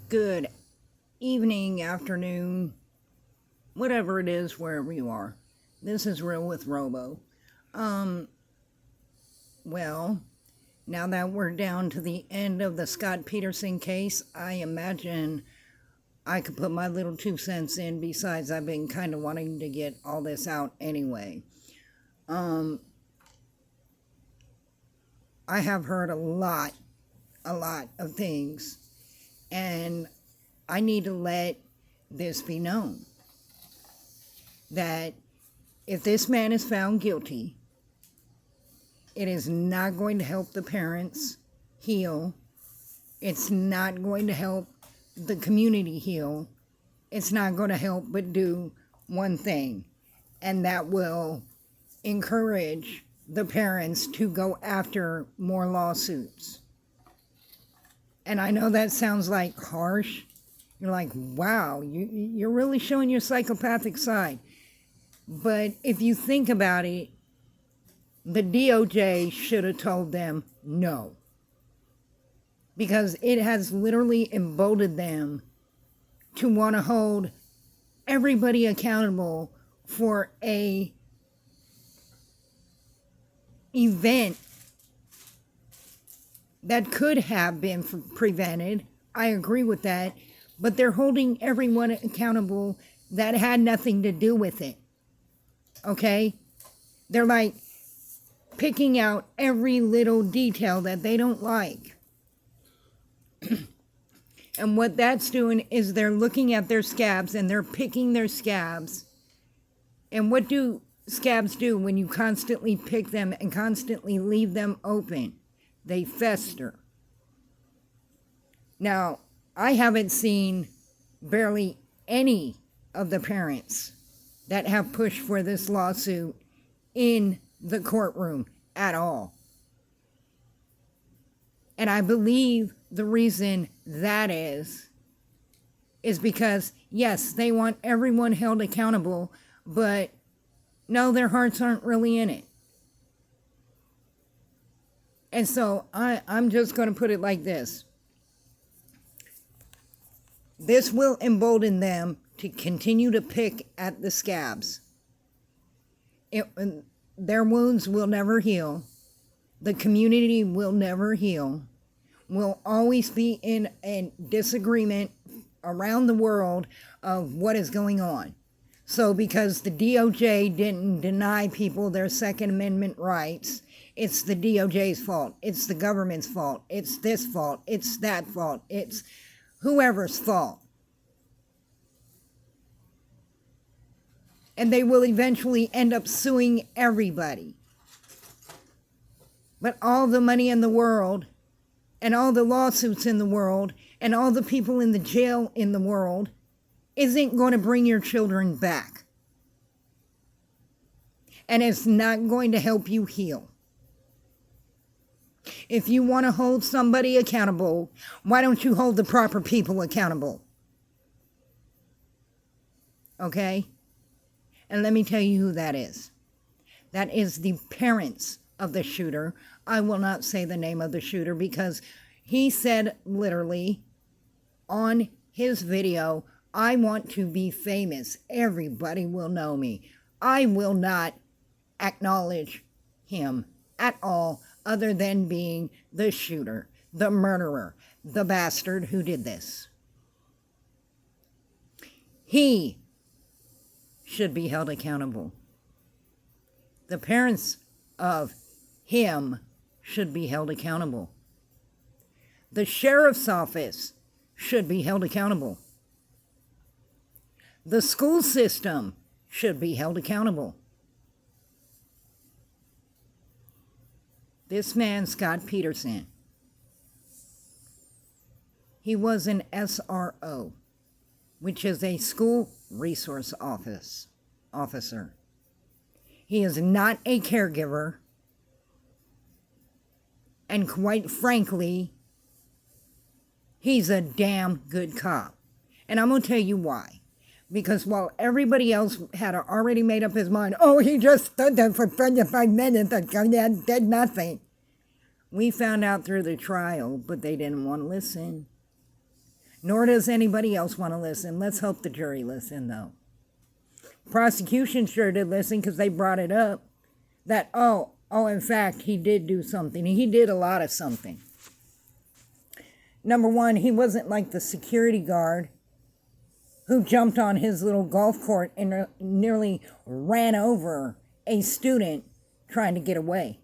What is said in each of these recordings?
Good evening, afternoon, whatever it is, wherever you are. This is Real with Robo. Well, now that we're down to the end of the Scot Peterson case, I imagine I could put my little 2 cents in. Besides, I've been kind of wanting to get all this out anyway. I have heard a lot of things, and I need to let this be known that if this man is found guilty, it is not going to help the parents heal. It's not going to help the community heal. It's not going to help but do one thing, and that will encourage the parents to go after more lawsuits. And I know that sounds like harsh. You're like, wow, you're really showing your psychopathic side. But if you think about it, the DOJ should have told them no. Because it has literally emboldened them to want to hold everybody accountable for a event that could have been prevented. I agree with that. But they're holding everyone accountable that had nothing to do with it. Okay? They're like picking out every little detail that they don't like. And what that's doing is they're looking at their scabs and they're picking their scabs. And what do scabs do when you constantly pick them and constantly leave them open? They fester. Now, I haven't seen barely any of the parents that have pushed for this lawsuit in the courtroom at all. And I believe the reason that is because, yes, they want everyone held accountable, but no, their hearts aren't really in it. And so I'm just going to put it like this. This will embolden them to continue to pick at the scabs. Their wounds will never heal. The community will never heal. We'll always be in a disagreement around the world of what is going on. So because the DOJ didn't deny people their Second Amendment rights, it's the DOJ's fault. It's the government's fault. It's this fault. It's that fault. It's whoever's fault. And they will eventually end up suing everybody. But all the money in the world, and all the lawsuits in the world, and all the people in the jail in the world, isn't going to bring your children back. And it's not going to help you heal. If you want to hold somebody accountable, why don't you hold the proper people accountable? Okay? And let me tell you who that is. That is the parents of the shooter. I will not say the name of the shooter because he said literally on his video, I want to be famous. Everybody will know me. I will not acknowledge him at all other than being the shooter, the murderer, the bastard who did this. He should be held accountable. The parents of him should be held accountable. The sheriff's office should be held accountable. The school system should be held accountable. This man, Scot Peterson, he was an SRO, which is a school resource officer. He is not a caregiver, and quite frankly, he's a damn good cop. And I'm going to tell you why. Because while everybody else had already made up his mind, oh, he just stood there for 25 minutes and did nothing. We found out through the trial, but they didn't want to listen. Nor does anybody else want to listen. Let's hope the jury listen, though. Prosecution sure did listen because they brought it up that, in fact, he did do something. He did a lot of something. Number one, he wasn't like the security guard who jumped on his little golf court and nearly ran over a student trying to get away.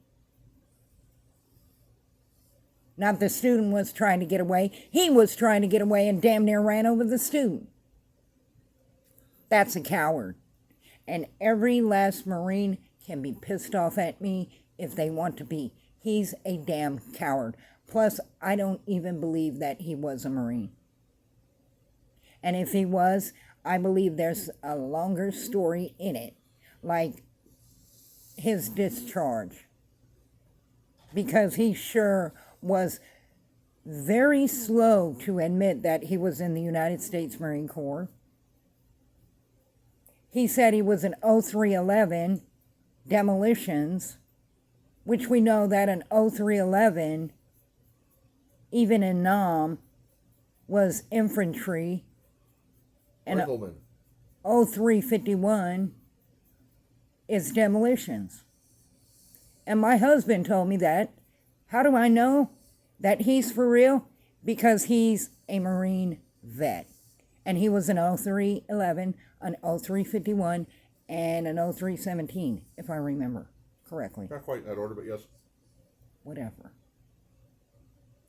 Not the student was trying to get away. He was trying to get away and damn near ran over the student. That's a coward. And every last Marine can be pissed off at me if they want to be. He's a damn coward. Plus, I don't even believe that he was a Marine. And if he was, I believe there's a longer story in it, like his discharge. Because he sure was very slow to admit that he was in the United States Marine Corps. He said he was in 0311 demolitions, which we know that an 0311, even in Nam, was infantry. And 0351 is demolitions. And my husband told me that. How do I know that he's for real? Because he's a Marine vet. And he was an 0311, an 0351, and an 0317, if I remember correctly. Not quite in that order, but yes. Whatever.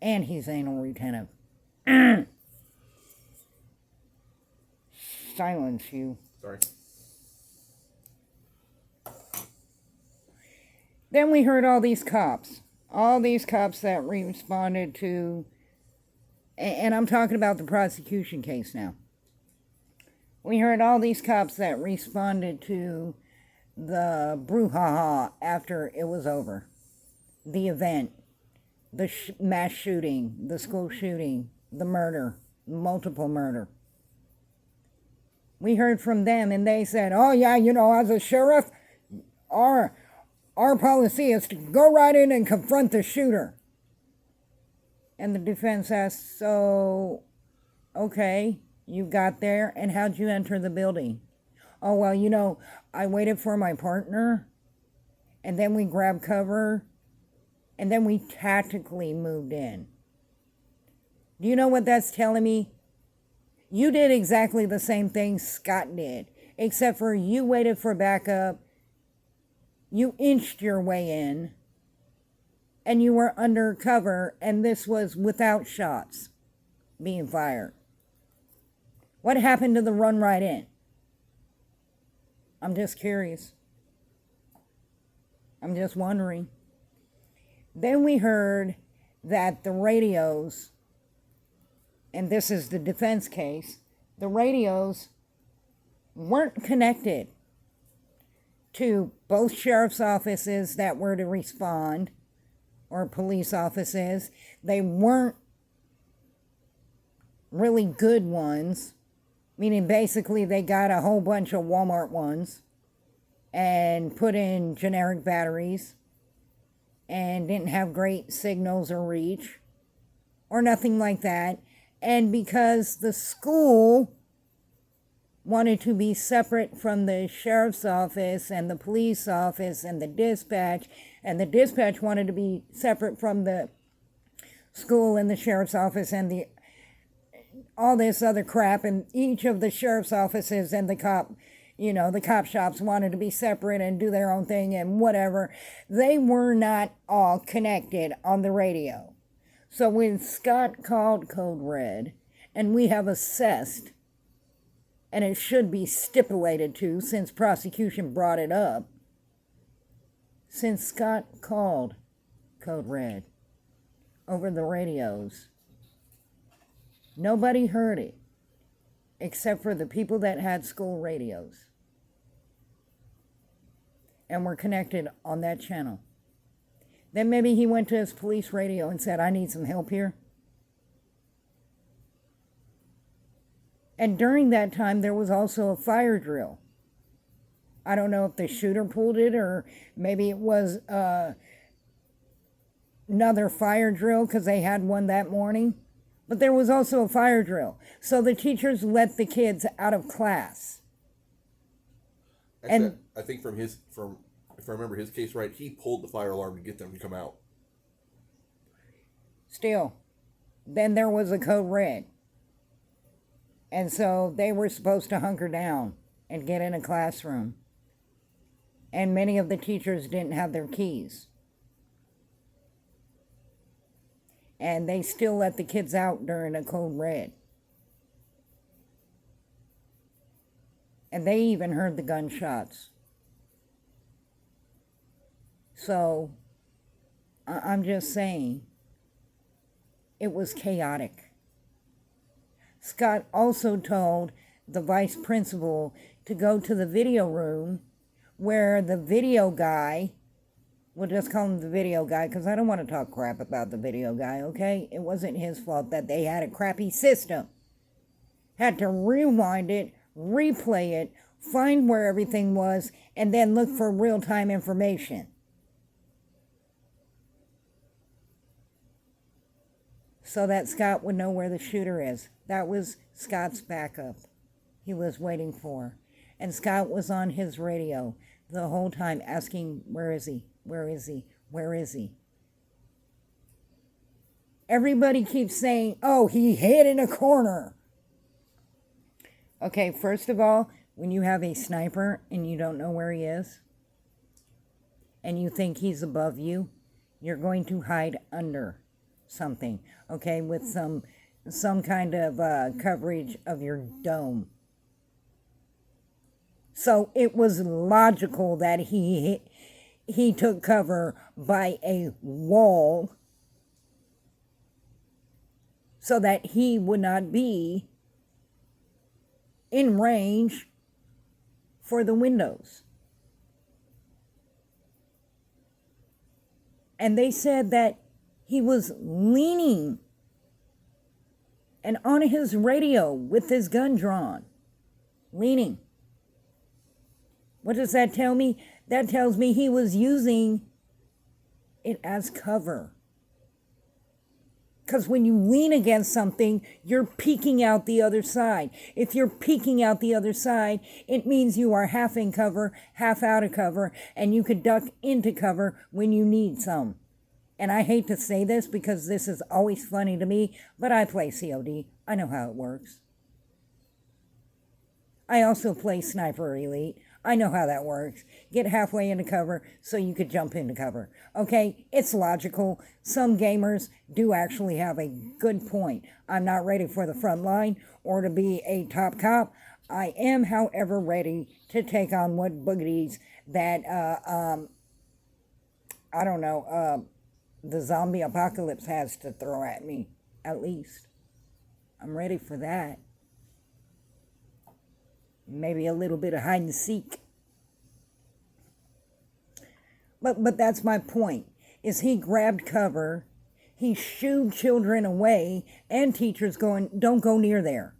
And he's anal retentive. Silence you. Sorry. Then we heard all these cops that responded to, and I'm talking about the prosecution case now. We heard all these cops that responded to the brouhaha after it was over. The event, the mass shooting, the school shooting, the murder, multiple murder. We heard from them and they said, oh yeah, as a sheriff, our policy is to go right in and confront the shooter. And the defense asked, so, okay, you got there, and how'd you enter the building? Oh, well, I waited for my partner, and then we grabbed cover, and then we tactically moved in. Do you know what that's telling me? You did exactly the same thing Scott did, except for you waited for backup, you inched your way in, and you were under cover, and this was without shots being fired. What happened to the run right in? I'm just curious. I'm just wondering. Then we heard that the radios, and this is the defense case, the radios weren't connected to both sheriff's offices that were to respond, or police offices. They weren't really good ones, meaning basically they got a whole bunch of Walmart ones and put in generic batteries and didn't have great signals or reach or nothing like that. And because the school wanted to be separate from the sheriff's office and the police office and the dispatch wanted to be separate from the school and the sheriff's office and all this other crap, and each of the sheriff's offices and the cop shops wanted to be separate and do their own thing and whatever. They were not all connected on the radio. So when Scott called Code Red, and we have assessed, and it should be stipulated to since prosecution brought it up, since Scott called Code Red over the radios, nobody heard it except for the people that had school radios and were connected on that channel. Then maybe he went to his police radio and said, I need some help here. And during that time, there was also a fire drill. I don't know if the shooter pulled it or maybe it was another fire drill because they had one that morning. But there was also a fire drill. So the teachers let the kids out of class. Actually, I think from if I remember his case right, he pulled the fire alarm to get them to come out. Still, then there was a code red. And so they were supposed to hunker down and get in a classroom. And many of the teachers didn't have their keys. And they still let the kids out during a code red. And they even heard the gunshots. So, I'm just saying, it was chaotic. Scott also told the vice principal to go to the video room where the video guy, we'll just call him the video guy because I don't want to talk crap about the video guy, okay? It wasn't his fault that they had a crappy system. Had to rewind it, replay it, find where everything was, and then look for real-time information. So that Scott would know where the shooter is. That was Scott's backup he was waiting for. And Scott was on his radio the whole time asking, where is he? Where is he? Where is he? Everybody keeps saying, oh, he hid in a corner. Okay, first of all, when you have a sniper and you don't know where he is, and you think he's above you, you're going to hide under something, okay, with some kind of coverage of your dome. So it was logical that he took cover by a wall so that he would not be in range for the windows. And they said that he was leaning and on his radio with his gun drawn. Leaning. What does that tell me? That tells me he was using it as cover. Because when you lean against something, you're peeking out the other side. If you're peeking out the other side, it means you are half in cover, half out of cover, and you could duck into cover when you need some. And I hate to say this because this is always funny to me, but I play COD. I know how it works. I also play Sniper Elite. I know how that works. Get halfway into cover so you could jump into cover. Okay, it's logical. Some gamers do actually have a good point. I'm not ready for the front line or to be a top cop. I am, however, ready to take on what boogieties that, I don't know, the zombie apocalypse has to throw at me, at least. I'm ready for that. Maybe a little bit of hide and seek. But that's my point, is he grabbed cover, he shooed children away, and teachers going, don't go near there.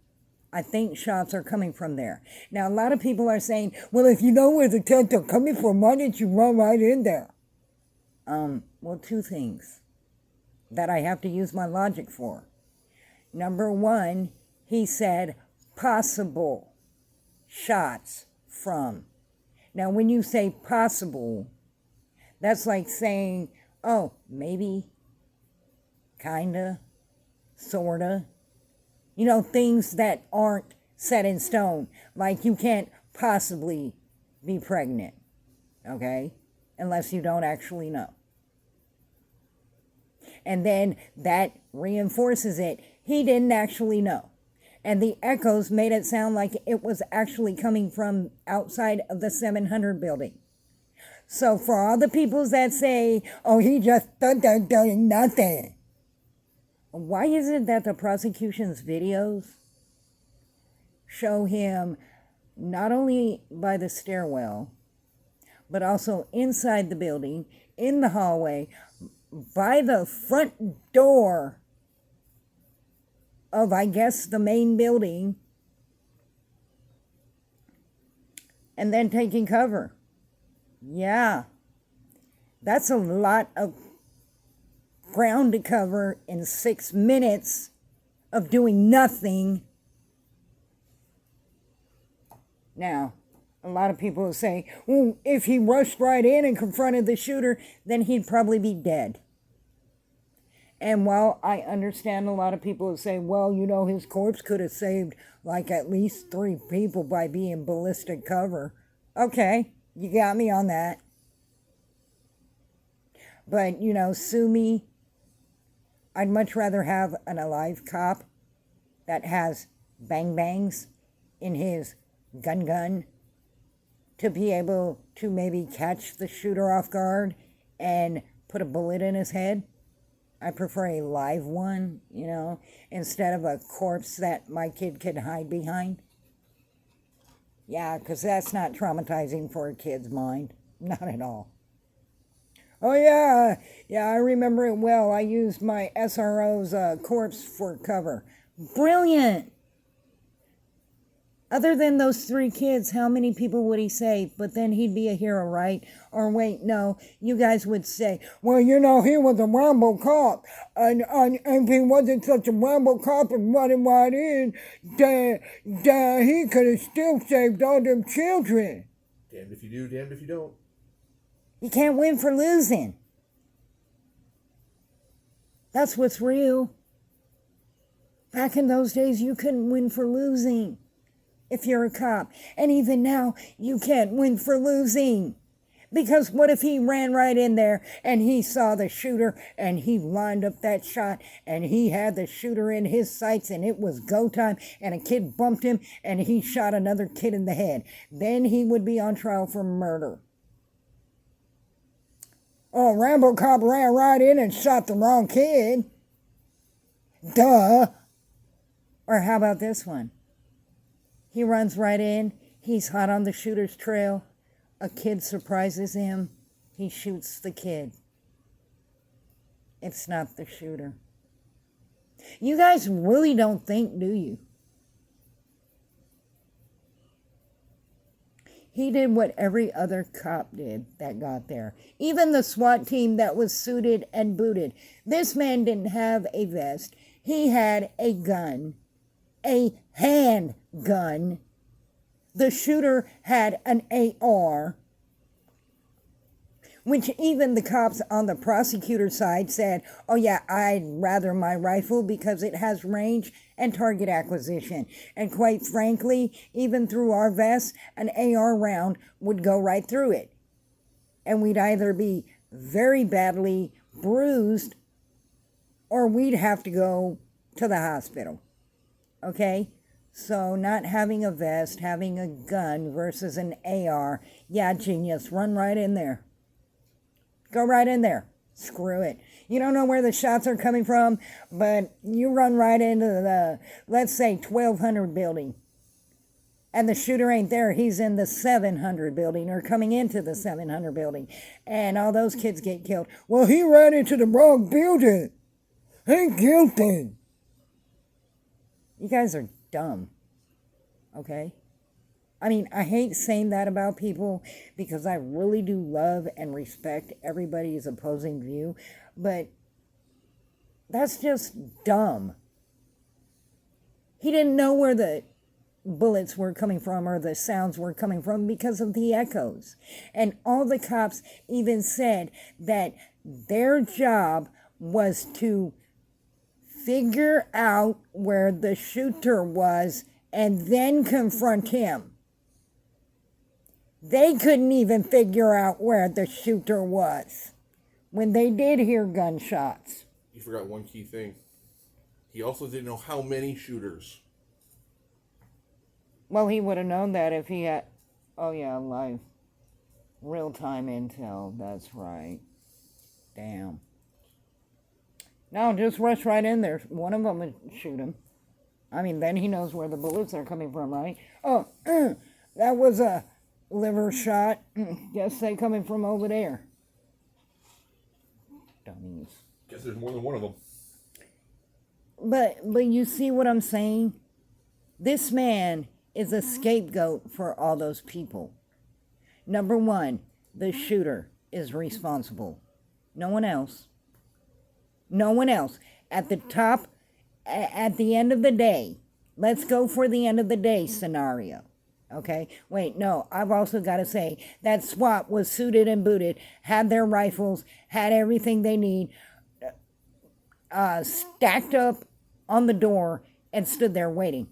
I think shots are coming from there. Now, a lot of people are saying, well, if you know where the tanks are coming from, why didn't you run right in there? Well, two things that I have to use my logic for. Number one, he said possible shots from. Now, when you say possible, that's like saying, oh, maybe, kinda, sorta. You know, things that aren't set in stone. Like you can't possibly be pregnant, okay? Unless you don't actually know. And then that reinforces it. He didn't actually know. And the echoes made it sound like it was actually coming from outside of the 700 building. So for all the people that say, oh, he just doing nothing. Why is it that the prosecution's videos show him not only by the stairwell, but also inside the building, in the hallway, by the front door of, I guess, the main building, and then taking cover? Yeah, that's a lot of ground to cover in 6 minutes of doing nothing. Now, a lot of people will say, well, if he rushed right in and confronted the shooter, then he'd probably be dead. And while I understand a lot of people will say, well, his corpse could have saved like at least 3 people by being ballistic cover. Okay, you got me on that. But, sue me. I'd much rather have an alive cop that has bang bangs in his gun to be able to maybe catch the shooter off guard and put a bullet in his head. I prefer a live one, instead of a corpse that my kid can hide behind. Yeah, because that's not traumatizing for a kid's mind. Not at all. Oh, yeah, I remember it well. I used my SRO's corpse for cover. Brilliant! Other than those 3 kids, how many people would he save? But then he'd be a hero, right? Or wait, no, you guys would say, well, he was a Rambo cop. And if he wasn't such a Rambo cop and running right in, he could have still saved all them children. Damned if you do, damned if you don't. You can't win for losing. That's what's real. Back in those days, you couldn't win for losing if you're a cop. And even now, you can't win for losing. Because what if he ran right in there and he saw the shooter and he lined up that shot and he had the shooter in his sights and it was go time and a kid bumped him and he shot another kid in the head? Then he would be on trial for murder. Oh, Rambo cop ran right in and shot the wrong kid. Duh. Or how about this one? He runs right in. He's hot on the shooter's trail. A kid surprises him. He shoots the kid. It's not the shooter. You guys really don't think, do you? He did what every other cop did that got there. Even the SWAT team that was suited and booted. This man didn't have a vest. He had a gun. A handgun. The shooter had an AR, which even the cops on the prosecutor side said, oh yeah, I'd rather my rifle because it has range and target acquisition. And quite frankly, even through our vests, an AR round would go right through it. And we'd either be very badly bruised or we'd have to go to the hospital. Okay? So not having a vest, having a gun versus an AR, yeah, genius, run right in there. Go right in there. Screw it. You don't know where the shots are coming from, but you run right into the, let's say, 1200 building. And the shooter ain't there. He's in the 700 building or coming into the 700 building. And all those kids get killed. Well, he ran into the wrong building. He's guilty. You guys are dumb. Okay? I mean, I hate saying that about people because I really do love and respect everybody's opposing view, but that's just dumb. He didn't know where the bullets were coming from or the sounds were coming from because of the echoes. And all the cops even said that their job was to figure out where the shooter was and then confront him. They couldn't even figure out where the shooter was when they did hear gunshots. You forgot one key thing. He also didn't know how many shooters. Well, he would have known that if he had... Oh, yeah, live. Real-time intel. That's right. Damn. No, just rush right in there. One of them would shoot him. I mean, then he knows where the bullets are coming from, right? Oh, that was a liver shot. Guess they coming from over there. Dummies. Guess there's more than one of them. But you see what I'm saying? This man is a scapegoat for all those people. Number one, the shooter is responsible. No one else. No one else. At the top at the end of the day, let's go for the end of the day scenario. Okay, wait, no, I've also got to say that SWAT was suited and booted, had their rifles, had everything they need, stacked up on the door and stood there waiting.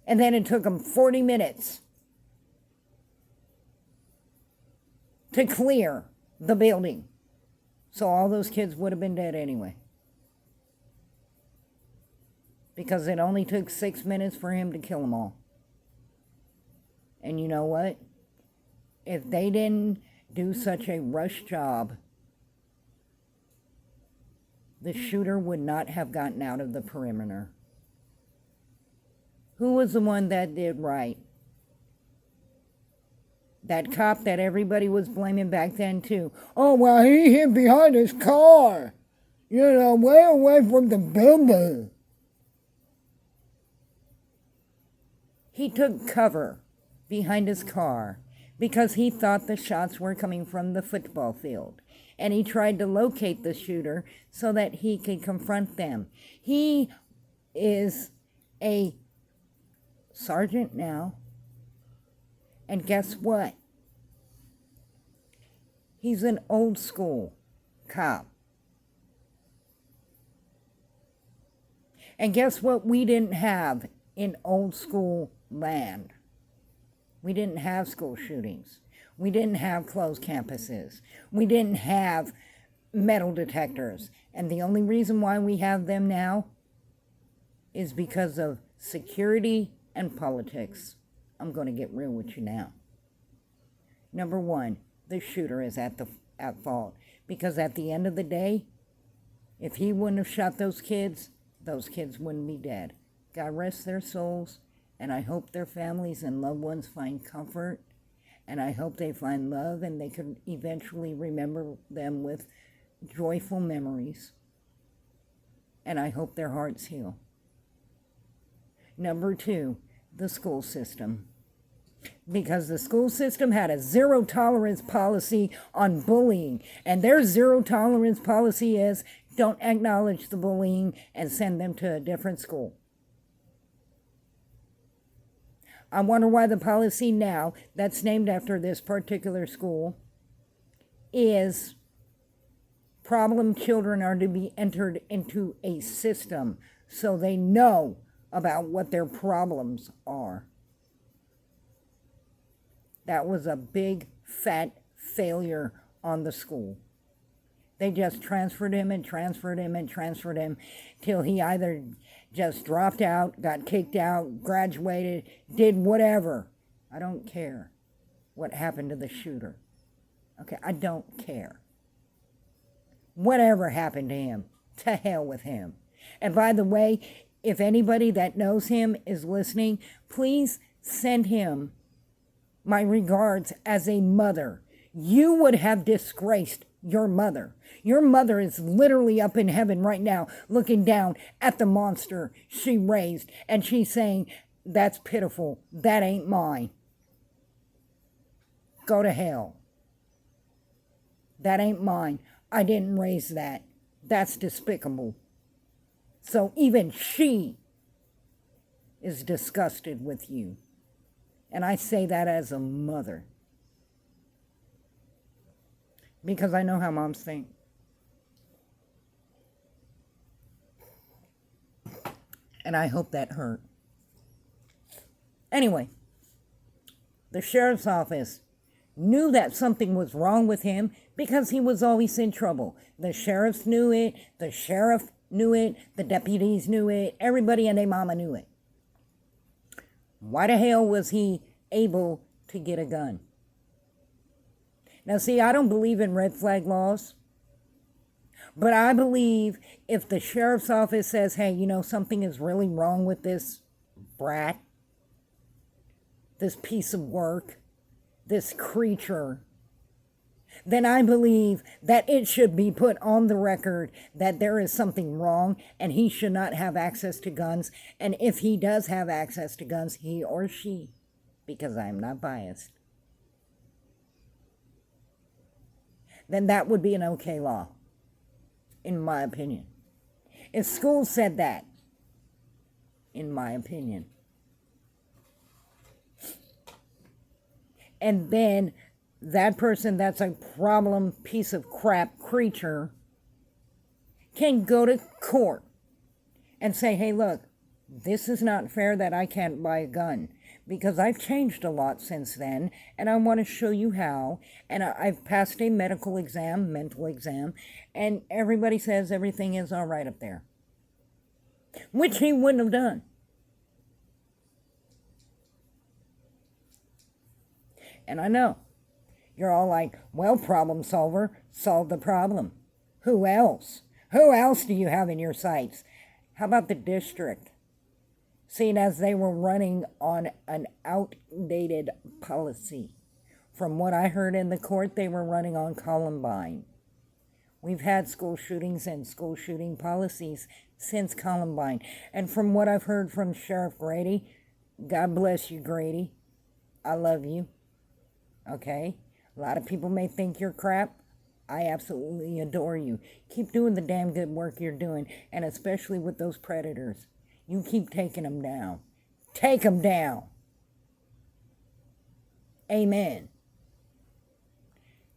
And then it took them 40 minutes to clear the building. So all those kids would have been dead anyway. Because it only took 6 minutes for him to kill them all. And you know what? If they didn't do such a rush job, the shooter would not have gotten out of the perimeter. Who was the one that did right? That cop that everybody was blaming back then too. Oh, well, he hid behind his car. You know, way away from the building. He took cover behind his car because he thought the shots were coming from the football field. And he tried to locate the shooter so that he could confront them. He is a sergeant now. And guess what? He's an old school cop. And guess what we didn't have in old school land? We didn't have school shootings. We didn't have closed campuses. We didn't have metal detectors. And the only reason why we have them now is because of security and politics. I'm going to get real with you now. Number one, the shooter is at fault. Because at the end of the day, if he wouldn't have shot those kids wouldn't be dead. God rest their souls, and I hope their families and loved ones find comfort, and I hope they find love and they can eventually remember them with joyful memories. And I hope their hearts heal. Number two, the school system. Because the school system had a zero tolerance policy on bullying. And their zero tolerance policy is don't acknowledge the bullying and send them to a different school. I wonder why the policy now, that's named after this particular school, is problem children are to be entered into a system so they know about what their problems are. That was a big, fat failure on the school. They just transferred him and transferred him and transferred him till he either just dropped out, got kicked out, graduated, did whatever. I don't care what happened to the shooter. Okay, I don't care. Whatever happened to him, to hell with him. And by the way, if anybody that knows him is listening, please send him my regards as a mother. You would have disgraced your mother. Your mother is literally up in heaven right now looking down at the monster she raised, and she's saying, that's pitiful. That ain't mine. Go to hell. That ain't mine. I didn't raise that. That's despicable. So even she is disgusted with you. And I say that as a mother. Because I know how moms think. And I hope that hurt. Anyway, the sheriff's office knew that something was wrong with him because he was always in trouble. The sheriffs knew it, the sheriff knew it, the deputies knew it, everybody and their mama knew it. Why the hell was he able to get a gun? Now, see, I don't believe in red flag laws, but I believe if the sheriff's office says, hey, you know, something is really wrong with this brat, this piece of work, this creature, then I believe that it should be put on the record that there is something wrong and he should not have access to guns. And if he does have access to guns, he or she, because I'm not biased, then that would be an okay law, in my opinion. If schools said that, in my opinion. And then that person that's a problem piece of crap creature can go to court and say, hey, look, this is not fair that I can't buy a gun, because I've changed a lot since then, and I want to show you how. And I've passed a mental exam, and everybody says everything is all right up there, which he wouldn't have done. And I know you're all like, well, problem solver, solve the problem. Who else? Who else do you have in your sights? How about the district? Seeing as they were running on an outdated policy. From what I heard in the court, they were running on Columbine. We've had school shootings and school shooting policies since Columbine. And from what I've heard from Sheriff Grady, God bless you, Grady. I love you. Okay? A lot of people may think you're crap. I absolutely adore you. Keep doing the damn good work you're doing, and especially with those predators. You keep taking them down. Take them down. Amen.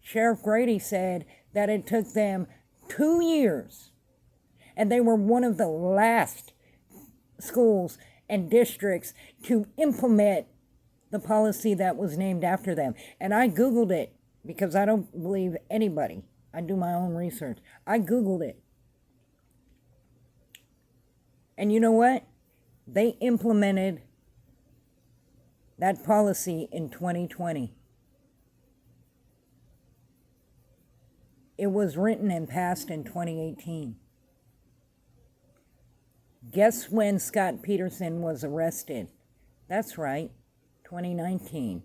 Sheriff Grady said that it took them 2 years, and they were one of the last schools and districts to implement the policy that was named after them. And I Googled it, because I don't believe anybody. I do my own research. I Googled it. And you know what? They implemented that policy in 2020. It was written and passed in 2018. Guess when Scot Peterson was arrested? That's right, 2019.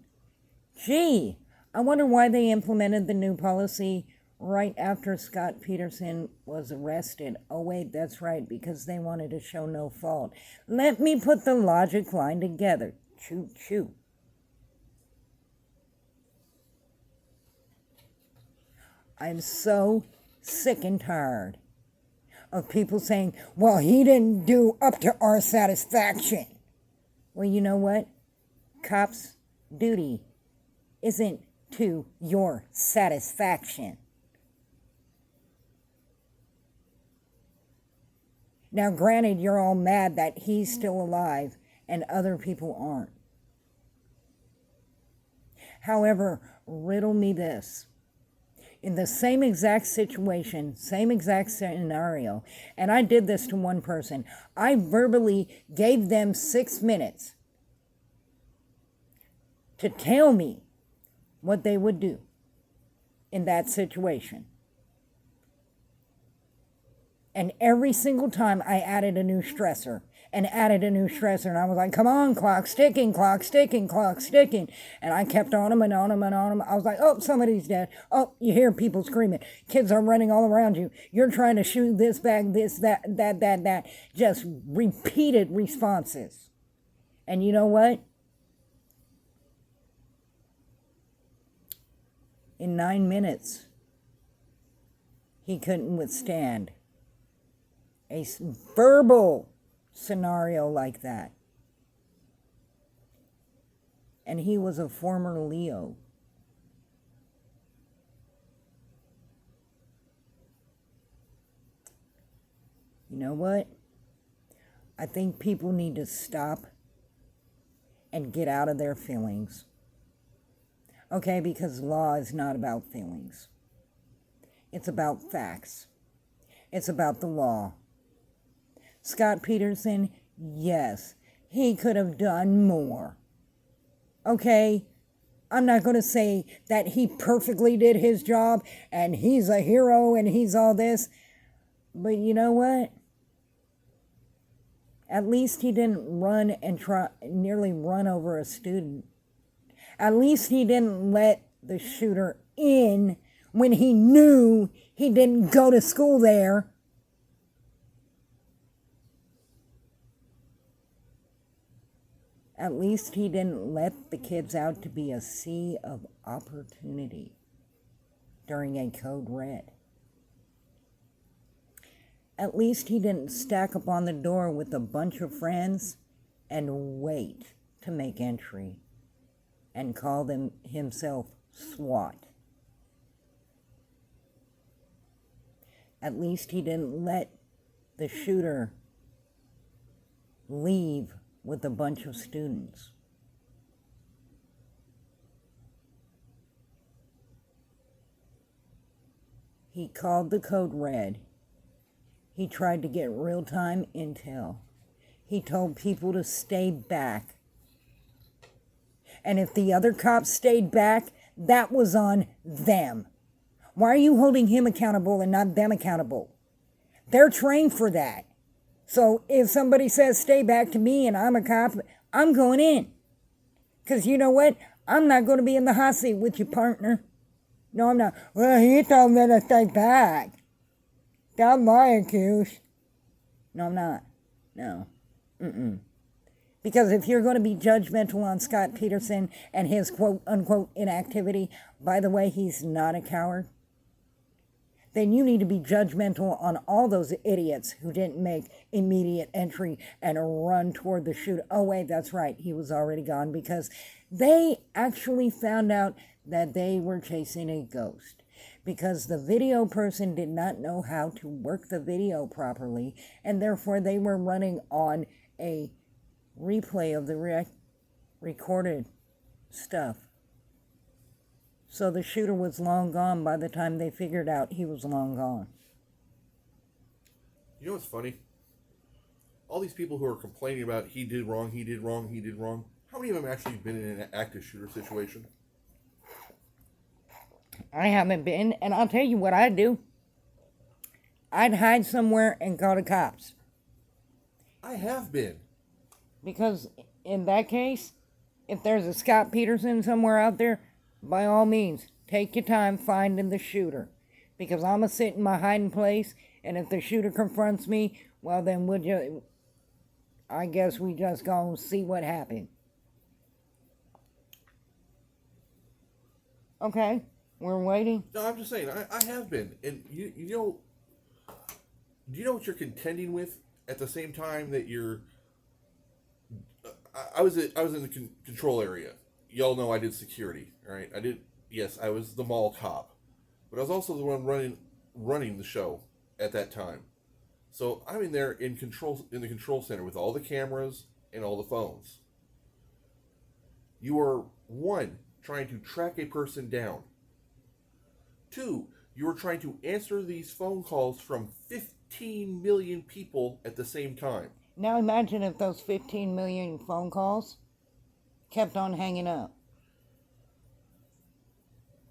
Gee, I wonder why they implemented the new policy right after Scot Peterson was arrested. Oh, wait, that's right, because they wanted to show no fault. Let me put the logic line together. Choo choo. I'm so sick and tired of people saying, well, he didn't do up to our satisfaction. Well, you know what? Cops' duty isn't to your satisfaction. Now, granted, you're all mad that he's still alive and other people aren't. However, riddle me this. In the same exact situation, same exact scenario, and I did this to one person, I verbally gave them 6 minutes to tell me what they would do in that situation. And every single time I added a new stressor and added a new stressor. And I was like, come on, clock's ticking, clock's ticking, clock's ticking. And I kept on them and on them and on them. I was like, oh, somebody's dead. Oh, you hear people screaming. Kids are running all around you. You're trying to shoot this back, this, that. Just repeated responses. And you know what? In 9 minutes, he couldn't withstand a verbal scenario like that. And he was a former Leo. You know what? I think people need to stop and get out of their feelings. Okay, because law is not about feelings. It's about facts. It's about the law. Scot Peterson, yes, he could have done more. Okay, I'm not going to say that he perfectly did his job and he's a hero and he's all this. But you know what? At least he didn't run and nearly run over a student. At least he didn't let the shooter in when he knew he didn't go to school there. At least he didn't let the kids out to be a sea of opportunity during a code red. At least he didn't stack up on the door with a bunch of friends and wait to make entry and call himself SWAT. At least he didn't let the shooter leave with a bunch of students. He called the code red. He tried to get real-time intel. He told people to stay back. And if the other cops stayed back, that was on them. Why are you holding him accountable and not them accountable? They're trained for that. So if somebody says stay back to me and I'm a cop, I'm going in. Because you know what? I'm not going to be in the hot seat with you, partner. No, I'm not. Well, he told me to stay back. Got my accused. No, I'm not. No. Because if you're going to be judgmental on Scot Peterson and his quote-unquote inactivity, by the way, he's not a coward, then you need to be judgmental on all those idiots who didn't make immediate entry and run toward the shooter. Oh, wait, that's right. He was already gone because they actually found out that they were chasing a ghost because the video person did not know how to work the video properly, and therefore they were running on a replay of the recorded stuff. So the shooter was long gone by the time they figured out he was long gone. You know what's funny? All these people who are complaining about he did wrong, he did wrong, he did wrong, how many of them actually been in an active shooter situation? I haven't been, and I'll tell you what I'd do. I'd hide somewhere and call the cops. I have been. Because in that case, if there's a Scot Peterson somewhere out there, by all means, take your time finding the shooter. Because I'm going to sit in my hiding place, and if the shooter confronts me, well then I guess we just gonna see what happened. Okay, we're waiting. No, I'm just saying, I have been. And you know, do you know what you're contending with at the same time that you're... I was in the control area. Y'all know I did security, right? Yes, I was the mall cop. But I was also the one running the show at that time. So I'm in there in the control center with all the cameras and all the phones. You are, 1, trying to track a person down. 2, you are trying to answer these phone calls from 15 million people at the same time. Now imagine if those 15 million phone calls kept on hanging up.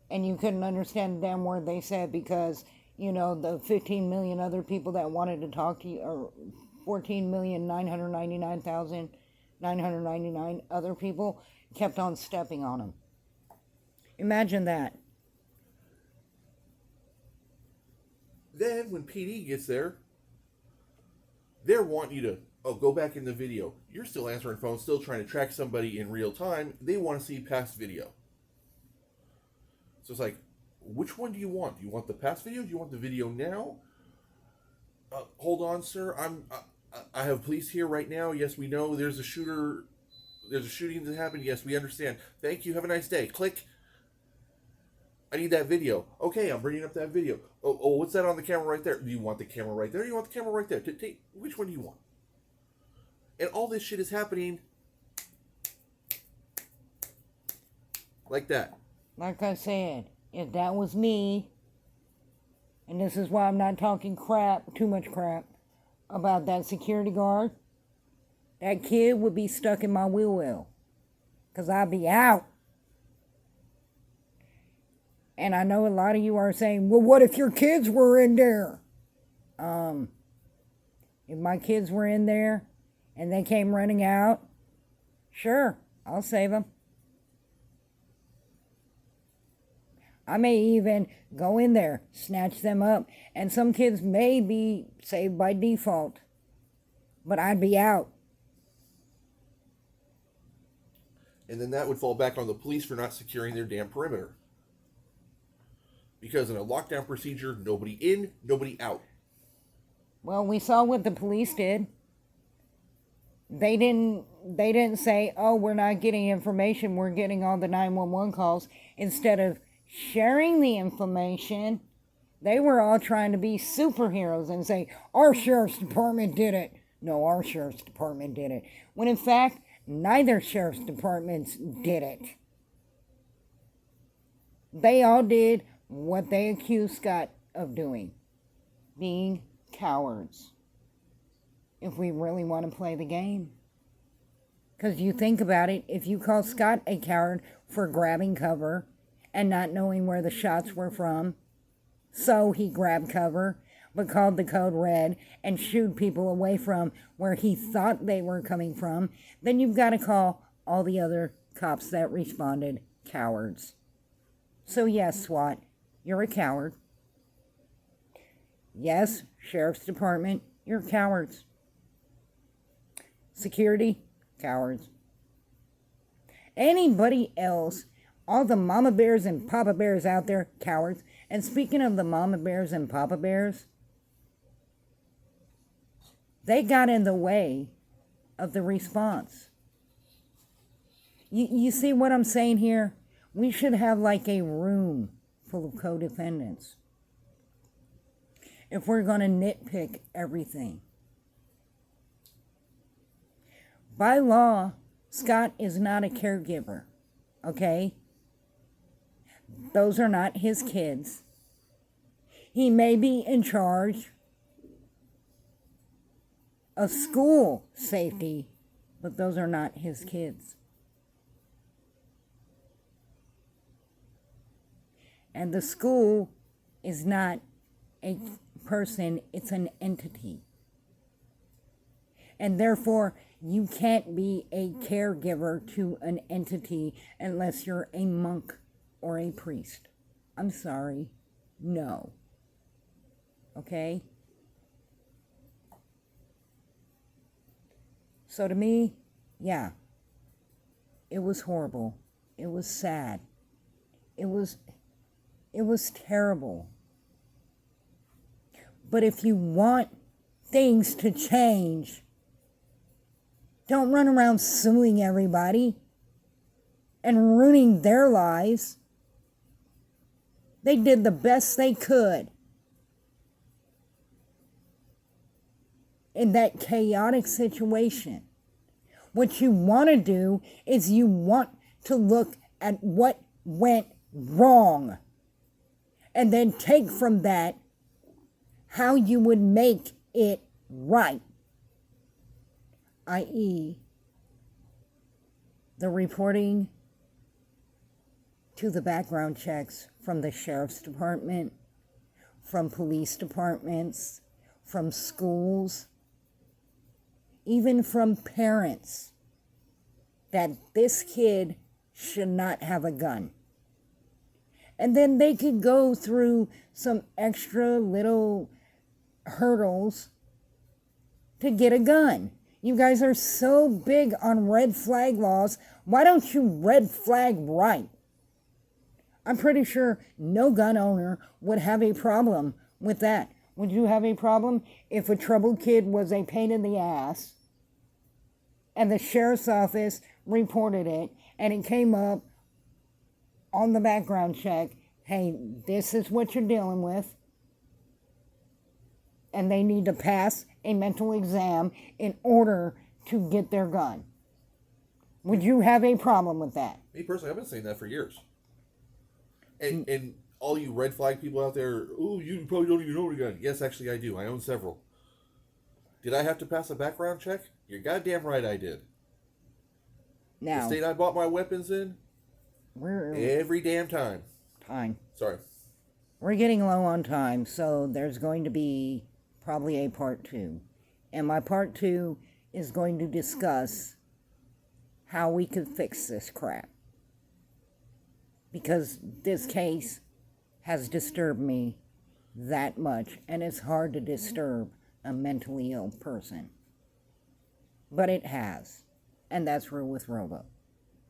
And you couldn't understand a damn word they said because, you know, the 15 million other people that wanted to talk to you, or 14,999,999 other people kept on stepping on them. Imagine that. Then when PD gets there, they're wanting you to, go back in the video. You're still answering phones, still trying to track somebody in real time. They want to see past video. So it's like, which one do you want? Do you want the past video? Do you want the video now? Hold on, sir. I have police here right now. Yes, we know there's a shooter. There's a shooting that happened. Yes, we understand. Thank you. Have a nice day. Click. I need that video. Okay, I'm bringing up that video. Oh, what's that on the camera right there? Do you want the camera right there? Or do you want the camera right there? Which one do you want? And all this shit is happening like that. Like I said, if that was me, and this is why I'm not talking too much crap, about that security guard, that kid would be stuck in my wheel well. Because I'd be out. And I know a lot of you are saying, well, what if your kids were in there? If my kids were in there and they came running out, sure, I'll save them. I may even go in there, snatch them up, and some kids may be saved by default, but I'd be out. And then that would fall back on the police for not securing their damn perimeter. Because in a lockdown procedure, nobody in, nobody out. Well, we saw what the police did. They didn't say, "Oh, we're not getting information. We're getting all the 911 calls." Instead of sharing the information, they were all trying to be superheroes and say, "Our sheriff's department did it." No, our sheriff's department did it. When in fact, neither sheriff's departments did it. They all did what they accused Scott of doing, being cowards. If we really want to play the game. Because you think about it, if you call Scott a coward for grabbing cover and not knowing where the shots were from, so he grabbed cover, but called the code red and shooed people away from where he thought they were coming from, then you've got to call all the other cops that responded cowards. So yes, SWAT, you're a coward. Yes, Sheriff's Department, you're cowards. Security, cowards. Anybody else, all the mama bears and papa bears out there, cowards. And speaking of the mama bears and papa bears, they got in the way of the response. You see what I'm saying here? We should have like a room full of co-defendants if we're going to nitpick everything. By law, Scott is not a caregiver, okay? Those are not his kids. He may be in charge of school safety, but those are not his kids. And the school is not a person, it's an entity. And therefore, you can't be a caregiver to an entity unless you're a monk or a priest. I'm sorry. No. Okay? So to me, yeah, it was horrible. It was sad. It was terrible. But if you want things to change, don't run around suing everybody and ruining their lives. They did the best they could in that chaotic situation. What you want to do is you want to look at what went wrong and then take from that how you would make it right, i.e., the reporting to the background checks from the sheriff's department, from police departments, from schools, even from parents, that this kid should not have a gun. And then they could go through some extra little hurdles to get a gun. You guys are so big on red flag laws. Why don't you red flag right? I'm pretty sure no gun owner would have a problem with that. Would you have a problem if a troubled kid was a pain in the ass and the sheriff's office reported it and it came up on the background check, hey, this is what you're dealing with, and they need to pass a mental exam in order to get their gun? Would you have a problem with that? Me personally, I've been saying that for years. And all you red flag people out there, oh, you probably don't even own a gun. Yes, actually I do. I own several. Did I have to pass a background check? You're goddamn right I did. Now, the state I bought my weapons in, every damn time. Sorry. We're getting low on time, so there's going to be probably a part 2. And my part 2 is going to discuss how we could fix this crap. Because this case has disturbed me that much, and it's hard to disturb a mentally ill person. But it has, and that's Rule with Robo.